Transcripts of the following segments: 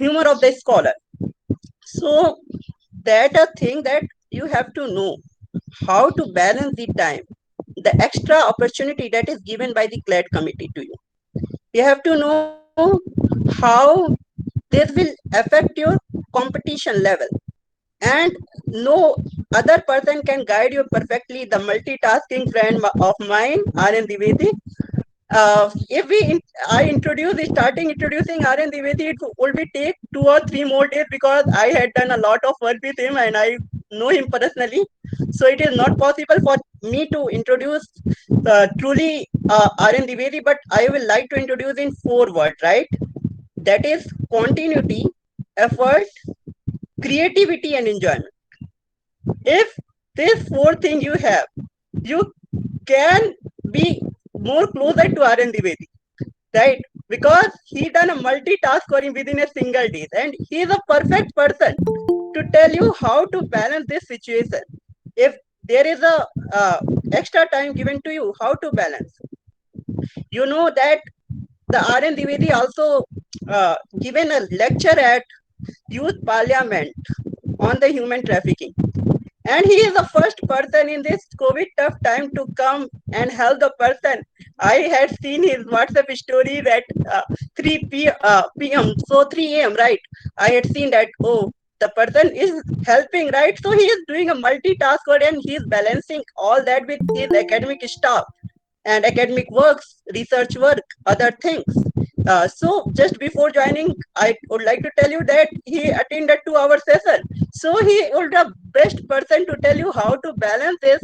humor of the scholar. So that a thing that you have to know how to balance the time, the extra opportunity that is given by the CLAD committee to you. You have to know how this will affect your competition level, and no other person can guide you perfectly. The multitasking friend of mine, Aryan Dwivedi, if I starting introducing Aryan Dwivedi, it will be take 2 or 3 more days because I had done a lot of work with him and I know him personally. So it is not possible for me to introduce truly Aryan Dwivedi, but I will like to introduce in 4 words, right? That is continuity, effort, creativity, and enjoyment. If these 4 things you have, you can be more closer to Aryan Dwivedi, right? Because he done a multitask for him within a single day, and he is a perfect person to tell you how to balance this situation. If there is a extra time given to you, how to balance. You know that the Aryan Dwivedi also given a lecture at Youth Parliament on the human trafficking. And he is the first person in this COVID tough time to come and help the person. I had seen his WhatsApp story that 3 p.m. So 3 a.m. right? I had seen that, oh, the person is helping, right? So he is doing a multitask and he is balancing all that with his academic staff and academic works, research work, other things. So just before joining, I would like to tell you that he attended 2 hour session. So he was the best person to tell you how to balance this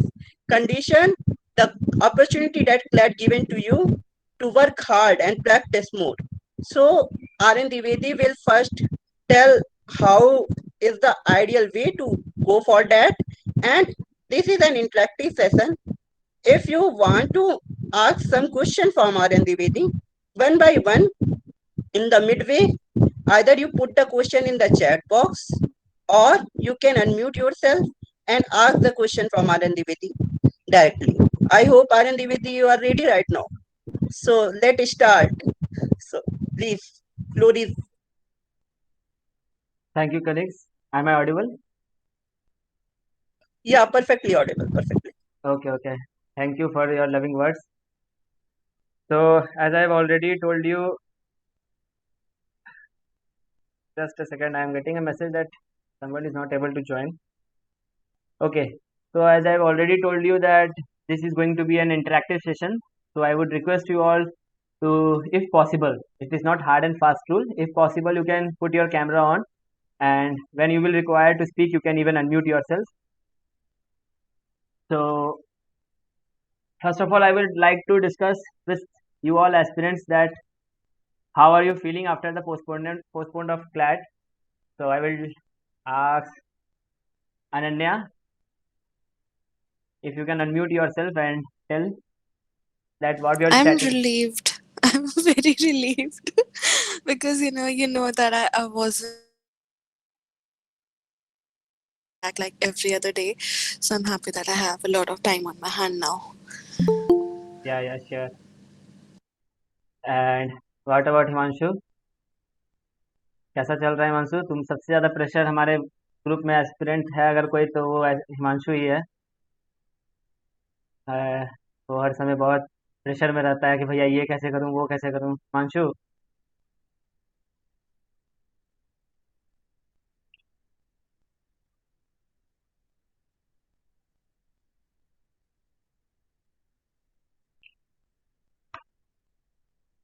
condition, the opportunity that CLAD given to you to work hard and practice more. So Aryan Dwivedi will first tell how is the ideal way to go for that. And this is an interactive session. If you want to ask some question from Aryan Dwivedi, one by one, in the midway, either you put the question in the chat box or you can unmute yourself and ask the question from Aryan Dwivedi directly. I hope Aryan Dwivedi you are ready right now. So let's start. So please, floor is Thank you, colleagues. Am I audible? yeah, perfectly audible, perfectly. Okay, okay. Thank you for your loving words. So, as I've already told you, just a second, I am getting a message that someone is not able to join. Okay. So, as I've already told you that this is going to be an interactive session. So, I would request you all to, if possible, it is not hard and fast rule. If possible, you can put your camera on, and when you will require to speak, you can even unmute yourself. So, first of all, I would like to discuss with you all aspirants that how are you feeling after the postponed of CLAT? So I will ask Ananya if you can unmute yourself and tell that what your I'm strategy. relieved. I'm very relieved because that I wasn't back like every other day. So I'm happy that I have a lot of time on my hand now. Yeah, yeah, sure. And what about Himanshu? कैसा चल रहा है हिमांशु? तुम सबसे ज्यादा pressure हमारे group में aspirant है अगर कोई तो वो हिमांशु ही है। वो हर समय बहुत प्रेशर में रहता है कि भैया ये कैसे करूं वो कैसे करूं। Himanshu,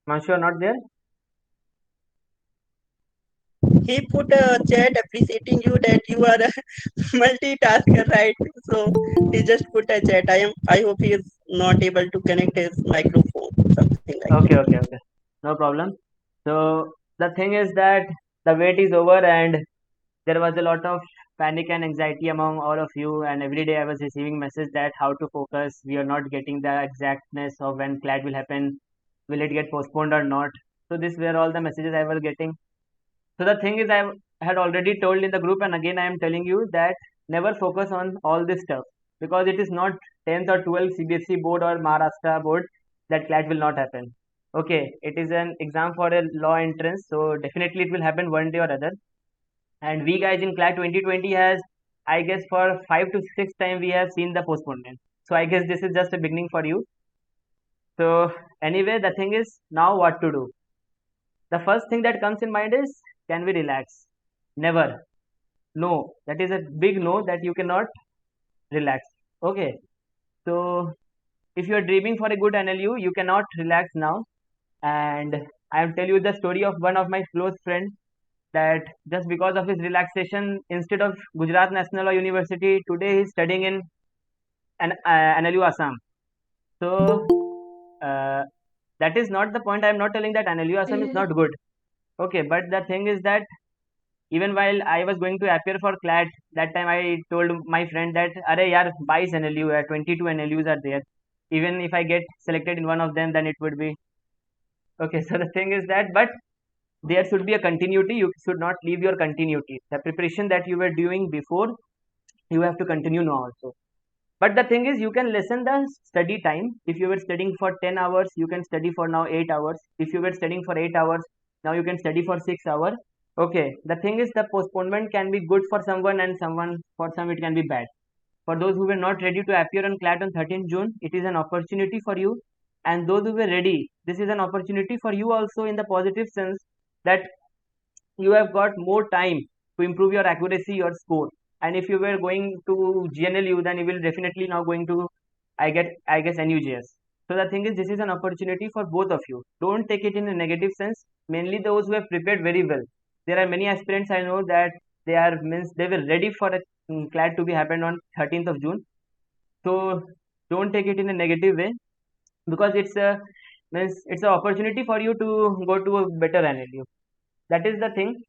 Himanshu are not there. He put a chat appreciating you that you are a multitasker, right? So he just put a chat. I hope he is not able to connect his microphone, something like that. Okay, okay, okay. No problem. So the thing is that the wait is over and there was a lot of panic and anxiety among all of you, and every day I was receiving message that how to focus. We are not getting the exactness of when CLAT will happen. Will it get postponed or not? So these were all the messages I was getting. So the thing is I had already told in the group and again I am telling you that never focus on all this stuff because it is not 10th or 12th CBSE board or Maharashtra board that CLAT will not happen. Okay, it is an exam for a law entrance, so definitely it will happen one day or other. And we guys in CLAT 2020 has, I guess, for 5 to 6 times we have seen the postponement. So I guess this is just a beginning for you. So anyway, the thing is now what to do. The first thing that comes in mind is, can we relax? Never. No, that is a big no, that you cannot relax. Okay, so if you are dreaming for a good NLU, you cannot relax now. And I will tell you the story of one of my close friends, that just because of his relaxation, instead of Gujarat National Law University, today he's studying in NLU Assam. So uh, that is not the point. I am not telling that NLU Assam is not good. Okay, but the thing is that even while I was going to appear for CLAT, that time I told my friend that, "Arey yaar, 22 NLU hai, 22 NLUs are there. Even if I get selected in one of them, then it would be okay." So the thing is that, but there should be a continuity. You should not leave your continuity. The preparation that you were doing before, you have to continue now also. But the thing is, you can lessen the study time. If you were studying for 10 hours, you can study for now 8 hours. If you were studying for 8 hours, now you can study for 6 hours. Okay, the thing is, the postponement can be good for someone, and for some it can be bad. For those who were not ready to appear on CLAT on 13th June, it is an opportunity for you. And those who were ready, this is an opportunity for you also, in the positive sense that you have got more time to improve your accuracy, your score. And if you were going to GNLU, then you will definitely now going to, I guess NUJS. So the thing is, this is an opportunity for both of you. Don't take it in a negative sense. Mainly those who have prepared very well. There are many aspirants I know that they were ready for a CLAT to be happened on 13th of June. So don't take it in a negative way, because it's an opportunity for you to go to a better NLU. That is the thing.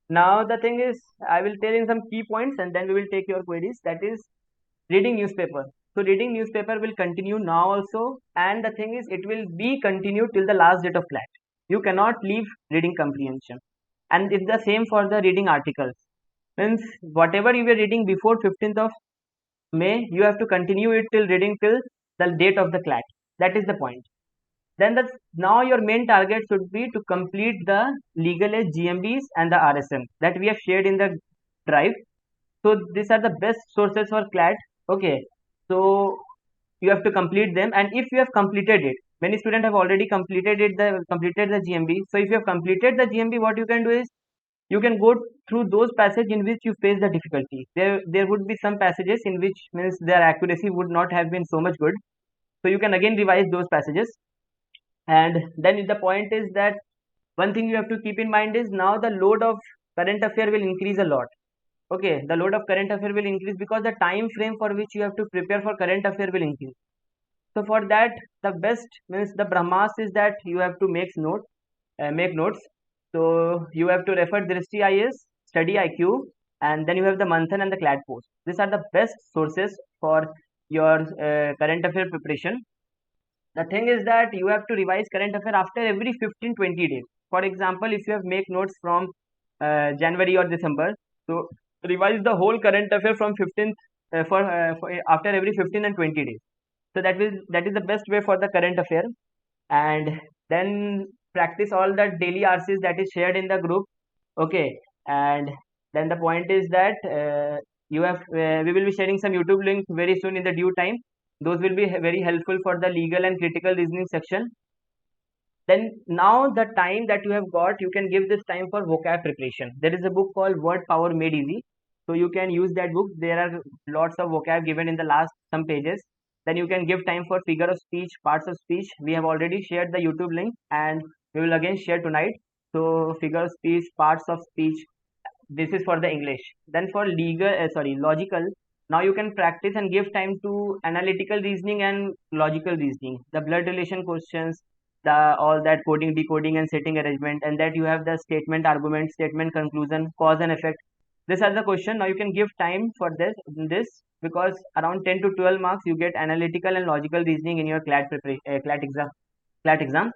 Now the thing is, I will tell in some key points, and then we will take your queries. That is reading newspaper. So reading newspaper will continue now also, and the thing is, it will be continued till the last date of CLAT. You cannot leave reading comprehension, and it's the same for the reading articles. Means whatever you were reading before 15th of May, you have to continue it till reading till the date of the CLAT. That is the point. Then now your main target should be to complete the legal age GMBs and the RSM that we have shared in the drive. So these are the best sources for CLAT. Okay, so you have to complete them, and if you have completed it, many students have already completed the GMB. So if you have completed the GMB, what you can do is, you can go through those passages in which you face the difficulty. There would be some passages in which means their accuracy would not have been so much good. So you can again revise those passages. And then the point is that one thing you have to keep in mind is, now the load of current affair will increase a lot. Okay, the load of current affair will increase because the time frame for which you have to prepare for current affair will increase. So for that, the best means the Brahmas is that you have to make notes. So you have to refer Drishti IS, Study IQ, and then you have the Manthan and the CLAT post. These are the best sources for your current affair preparation. The thing is that you have to revise current affair after every 15-20 days. For example, if you have make notes from January or December, so revise the whole current affair from 15th for after every 15 and 20 days. So that is the best way for the current affair. And then practice all the daily RCs that is shared in the group. Okay, and then the point is that we will be sharing some YouTube link very soon in the due time. Those will be very helpful for the legal and critical reasoning section. Then now the time that you have got, you can give this time for vocab preparation. There is a book called Word Power Made Easy. So you can use that book. There are lots of vocab given in the last some pages. Then you can give time for figure of speech, parts of speech. We have already shared the YouTube link, and we will again share tonight. So figure of speech, parts of speech, this is for the English. Then for logical, now you can practice and give time to analytical reasoning and logical reasoning, the blood relation questions, all that coding, decoding, and setting arrangement, and that you have the statement, argument, statement, conclusion, cause and effect. These are the question. Now you can give time for this because around 10 to 12 marks you get analytical and logical reasoning in your CLAT exam.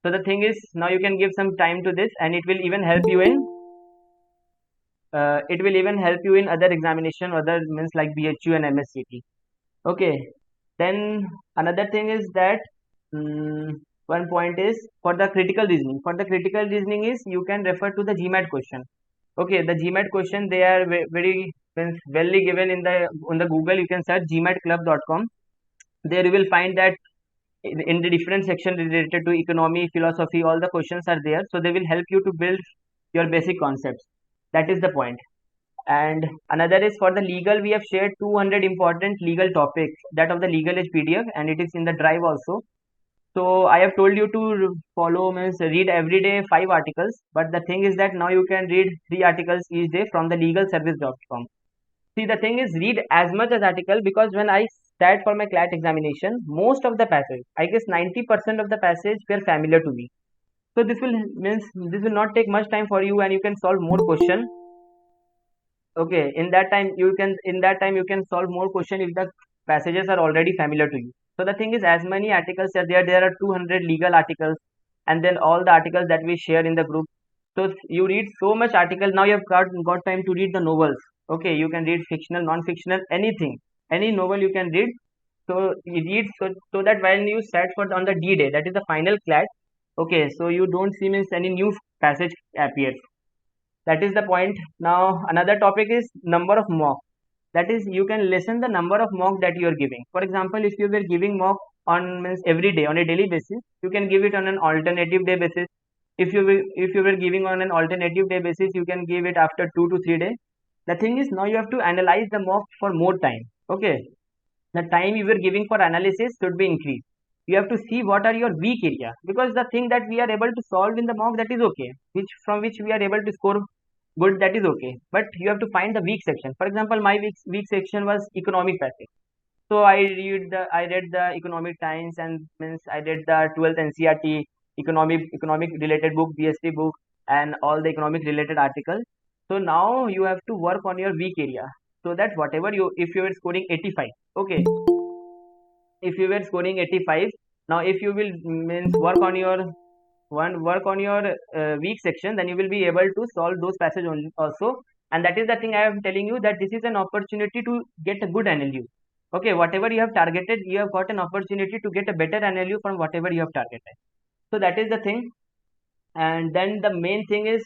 So the thing is, now you can give some time to this, and it will even help you in other examination, other means like BHU and MSCT. Okay, then another thing is that one point is for the critical reasoning. For the critical reasoning is you can refer to the GMAT question. Okay, the GMAT question, they are very well given in the on the Google. You can search gmatclub.com. There you will find that in the different section related to economy, philosophy, all the questions are there. So they will help you to build your basic concepts. That is the point. And another is for the legal, we have shared 200 important legal topics, that of the legal age PDF, and it is in the drive also. So I have told you to follow, means read every day 5 articles, but the thing is that now you can read 3 articles each day from the legalservice.com. See, the thing is, read as much as article, because when I sat for my CLAT examination, most of the passage, I guess 90% of the passage were familiar to me. So this will means this will not take much time for you, and you can solve more question. Okay, in that time you can solve more question if the passages are already familiar to you. So the thing is, as many articles are there, there are 200 legal articles, and then all the articles that we share in the group. So you read so much article, now you have got time to read the novels. Okay, you can read fictional, non-fictional, anything, any novel you can read. So you read, so that when you set for on the D day, that is the final class. Okay, so you don't see means any new passage appears. That is the point. Now another topic is number of mock. That is, you can lessen the number of mock that you are giving. For example, if you were giving mock on means every day on a daily basis, you can give it on an alternative day basis. If you were giving on an alternative day basis, you can give it after 2 to 3 days. The thing is, now you have to analyze the mock for more time. Okay, the time you were giving for analysis should be increased. You have to see what are your weak area, because the thing that we are able to solve in the mock, that is okay, which from which we are able to score good, that is okay, but you have to find the weak section. For example, my weak section was economic passage. So I read the economic times, and means I read the 12th NCERT economic related book, BST book, and all the economic related articles. So now you have to work on your weak area, so that whatever you, if you were scoring 85, okay, if you were scoring 85, now if you will means work on your weak section, then you will be able to solve those passages only also. And that is the thing I am telling you, that this is an opportunity to get a good NLU. Okay, whatever you have targeted, you have got an opportunity to get a better NLU from whatever you have targeted. So that is the thing. And then the main thing is,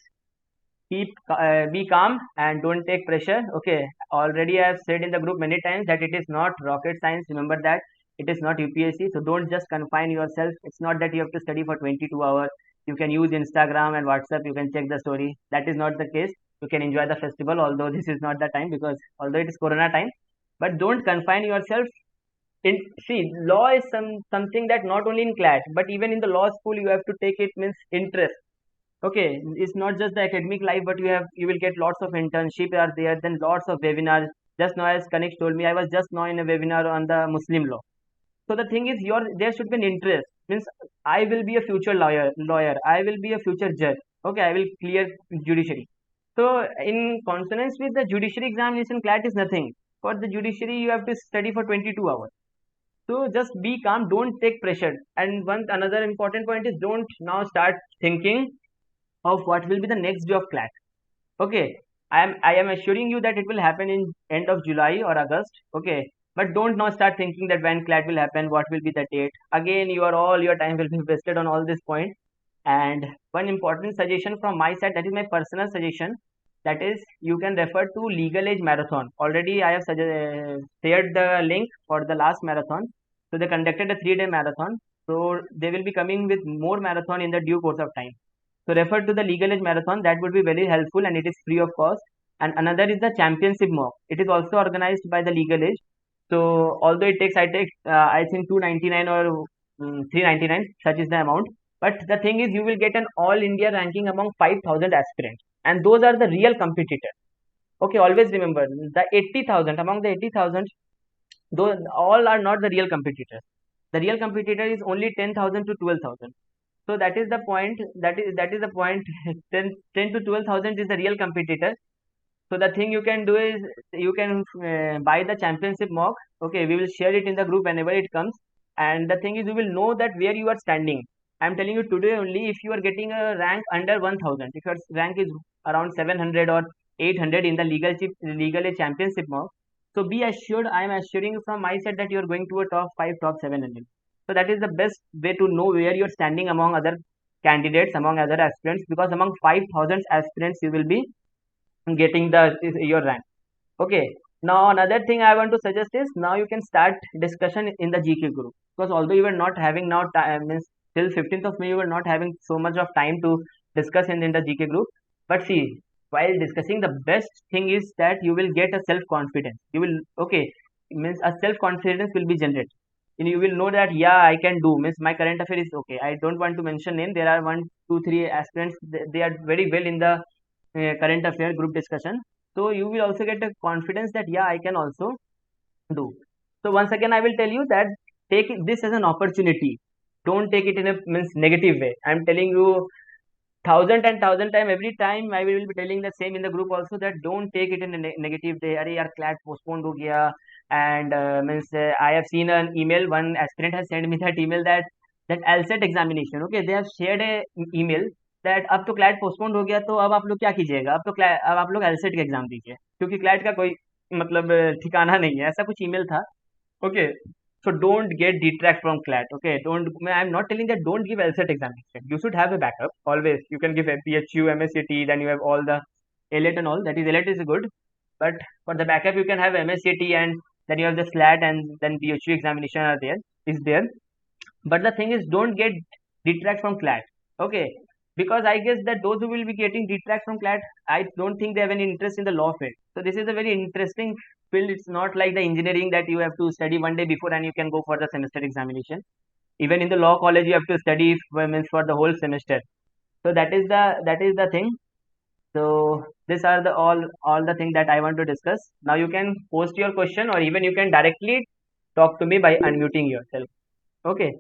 be calm and don't take pressure. Okay, already I have said in the group many times that it is not rocket science. Remember that it is not UPSC. So don't just confine yourself. It's not that you have to study for 22 hours. You can use Instagram and WhatsApp, you can check the story. That is not the case. You can enjoy the festival, although this is not the time, because although it is corona time. But don't confine yourself. See, law is something that not only in CLAT, but even in the law school you have to take it, means interest. Okay, it's not just the academic life, but you will get lots of internship are there, then lots of webinars. Just now, as Kanik told me, I was just now in a webinar on the Muslim law. So the thing is, there should be an interest. Means I will be a future lawyer. I will be a future judge. Okay, I will clear judiciary. So in consonance with the judiciary examination, CLAT is nothing. For the judiciary, you have to study for 22 hours. So just be calm. Don't take pressure. And another important point is, don't now start thinking of what will be the next day of CLAT. Okay, I am assuring you that it will happen in end of July or August. Okay, but don't now start thinking that when CLAT will happen, what will be the date. Again, all your time will be wasted on all this point. And one important suggestion from my side, that is my personal suggestion, that is, you can refer to Legal Age Marathon. Already I have shared the link for the last marathon. So they conducted a 3-day marathon. So they will be coming with more marathon in the due course of time. So refer to the Legal Age Marathon. That would be very helpful, and it is free of cost. And another is the championship mock. It is also organized by the Legal Age. So although I think 299 or 399, such is the amount. But the thing is, you will get an all India ranking among 5,000 aspirants, and those are the real competitors. Okay, always remember, the 80,000, among the 80,000, those all are not the real competitors. The real competitor is only 10,000 to 12,000. So that is the point. That is the point. 10 to 12,000 is the real competitor. So the thing you can do is, you can buy the championship mock. Okay, we will share it in the group whenever it comes. And the thing is, you will know that where you are standing. I am telling you today only, if you are getting a rank under 1,000, if your rank is around 700 or 800 in the legal age championship mock, so be assured, I am assuring you from my side that you are going to a top 5, top 700. So that is the best way to know where you're standing among other candidates, among other aspirants, because among 5,000 aspirants you will be getting your rank. Okay. Now another thing I want to suggest is, now you can start discussion in the GK group, because although you were not having now time, means till 15th of May you were not having so much of time to discuss in the GK group. But see, while discussing, the best thing is that you will get a self confidence. You will, okay, means a self confidence will be generated. And you will know that, yeah, I can do, means my current affair is okay. I don't want to mention name. There are one, two, three aspirants. They are very well in the current affair group discussion. So you will also get the confidence that, yeah, I can also do. So once again, I will tell you that this as an opportunity. Don't take it in a means negative way. I'm telling you thousand time, every time I will be telling the same in the group also, that don't take it in a negative way. Arey yaar, class postponed ho gaya. And means I have seen an email. One aspirant has sent me that email, that LSAT examination. Okay, they have shared a email that अब तो CLAT postponed हो गया, तो अब आप लोग क्या कीजिएगा, अब आप लोग एलसेट का एग्जाम दीजिए, क्योंकि क्लैट का कोई मतलब ठिकाना नहीं है, ऐसा कुछ ईमेल था. Okay, so don't get detract from CLAT. Okay, I'm not telling that don't give LSAT examination. You should have a backup always. You can give PHU, MSCT, then you have all the ALET and all. That is, ALET is good, but for the backup you can have MSCT, and then you have the SLAT, and then PHU examination is there. But the thing is, don't get detract from CLAT. Okay, because I guess that those who will be getting detract from CLAT, I don't think they have any interest in the law field. So this is a very interesting field. It's not like the engineering that you have to study one day before and you can go for the semester examination. Even in the law college, you have to study means for the whole semester. So that is the thing. So these are the all the things that I want to discuss. Now you can post your question, or even you can directly talk to me by unmuting yourself. Okay.